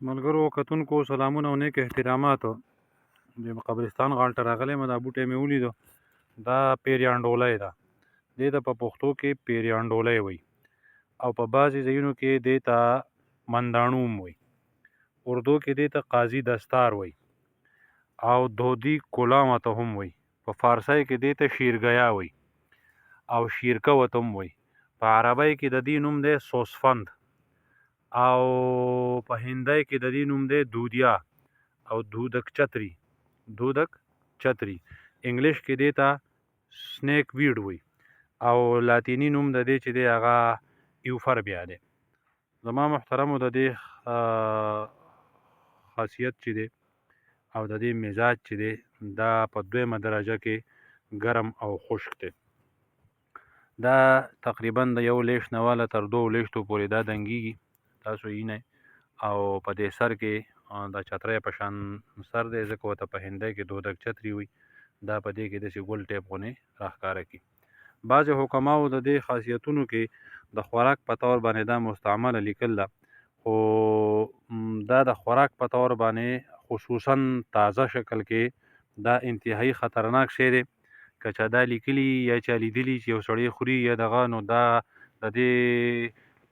ملګرو کتونکو سلامونه او نیک احترامات. د قبرستان غاړه ته راغلی یم، دا بوټی مې ولیدو. دا پیریان ډولی ده. دې ته په پښتو کې پیریان ډولی وایي او په بعضې ځایونو کې دې ته منداڼو هم وایي. اردو کې دې ته قاضي دستار وایي او دودي کلام ته هم وایي. په فارسی کې دې ته شیرګیا وایي او شیرکه ورته هم وایي. په عربی کې د دې نوم دی سوسفند او په هندی کې د دې نوم دی دودیا او دودک چتري. انګلیش کې دې ته سنیک ویډ وایي او لاتیني نوم د دې چې دی هغه ایوفربیا دی. زما محترمو د دې خاصیت چې دی او د دې مزاج چې دی دا په دویمه درجه کې ګرم او خشک دی. دا تقریبا د 1 لیش نه واله تر 2 لیشتو پورې دا دنګېږي. تاسو وینئ او په دې سر کې د چترۍ په شان سر دی، ځکه ورته په هندۍ کې دودک چتري وایي. دا په دې کې داسې ګل ټیپ غوندې راښکاره کړي. بعضې حکماو د دې خاصیتونو کې د خوراک په طور باندې دا مستعمله لیکل ده، خو دا د خوراک په طور باندې خصوصا تازه شکل کې دا انتهایی خطرناک شی دی. که چا دا لیکلي یا چا لیدلي چې یو سړی خوري یا دغه، نو دا د دې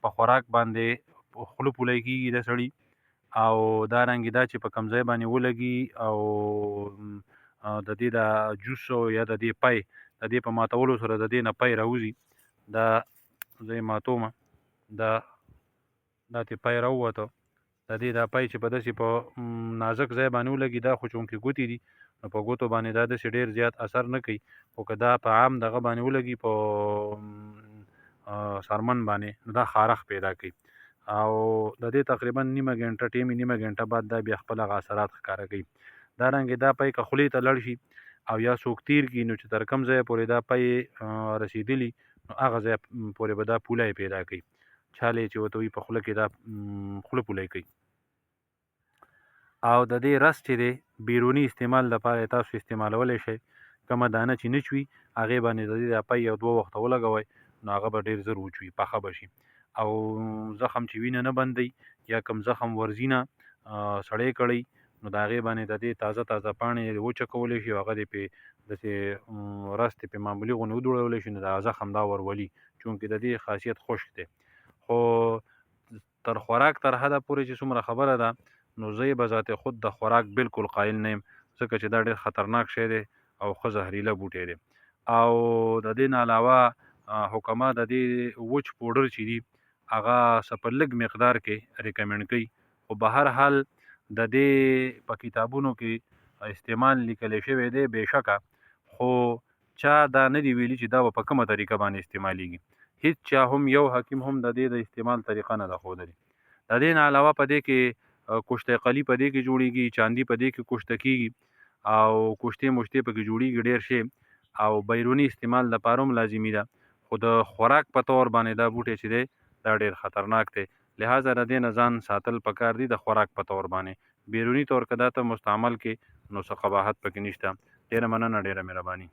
په خوراک باندې خوله پولی کېږي د سړي، او دارنګې دا چې په کوم ځای باندې ولګي او د دې د جوس یا د دې پی د دې په ماتولو سره د دې نه پی راوځي. دا زه یې ماتومه، دا ترې پی راووته. د دې دا پی چې په داسې په نازک ځای باندې ولګي، دا خو چونکې ګوتې دي نو په ګوتو باندې دا داسې ډېر زیات اثر نه کوي، خو که دا په عام دغه باندې ولګي په څرمن باندې، نو دا خارښ پیدا کوي او د دې تقریبا نیمه ګنټه بعد دا بیا خپل هغه اثرات ښکاره کوي. دارنګې دا پی که خولې ته لړ شي او یا څوک تیر کړي، نو چې تر کوم ځایه پورې دا پی رسېدلي، نو هغه ځای پورې به دا پولی پیدا کوي. چاله چې ورته وایي په خوله کې دا خوله پولی کوي. او د دې رس چې دی بیروني استعمال لپاره تاسو استعمالولی شئ. کومه دانه چې نه چوي هغې باندې د دې دا پی 1-2 وخته ولګوئ، نو هغه به ډېر زر وچوي، پخه به شي. او زخم چې وینه نه بندوي یا کوم زخم ورځي نه سړی کړی، نو د هغې باندې د دې تازه پاڼې وچه کولی شي او هغه دې پرې داسې رس دې پرې معمولي غوندې ودوړولی شي، نو د زخم دا ورولي، چونکې د دې خاصیت خشک دی. خو تر خوراک تر حده پورې چې څومره خبره ده، نو زه یې به ذات خود د خوراک بالکل قایل نه یم، ځکه چې دا ډېر خطرناک شی دی او ښه زهریله بوټی دی. او د دې نه علاوه حکما د دې وچ پوډر چې دي هغه څه په لږ مقدار کې ریکمنډ کوي، خو به هر حال د دې په کتابونو کې استعمال لیکلی شوی دی بېشکه، خو چا دا نه دي ویلي چې دا به په کومه طریقه باندې استعمالیږي. هیڅ چا هم یو حکیم هم د دې د استعمال طریقه نه ده ښودلې. د دې نه علاوه په دې کې کشته قلي په دې کې جوړېږي، چاندي په دې کې کشته کېږي او کشتې مشتې په کې جوړېږي ډېر شی، او بیروني استعمال لپاره هم لازمي ده. خو د خوراک په طور باندې دا بوټی چې دی دا ډېر خطرناک دی، لہذا د دې نه ځان ساتل پکار دي د خوراک په طور باندې. بیروني طور که دا ته مستعمل کې، نو څه قباحت پکې نشته. ډېره مننه، ډېره مهرباني.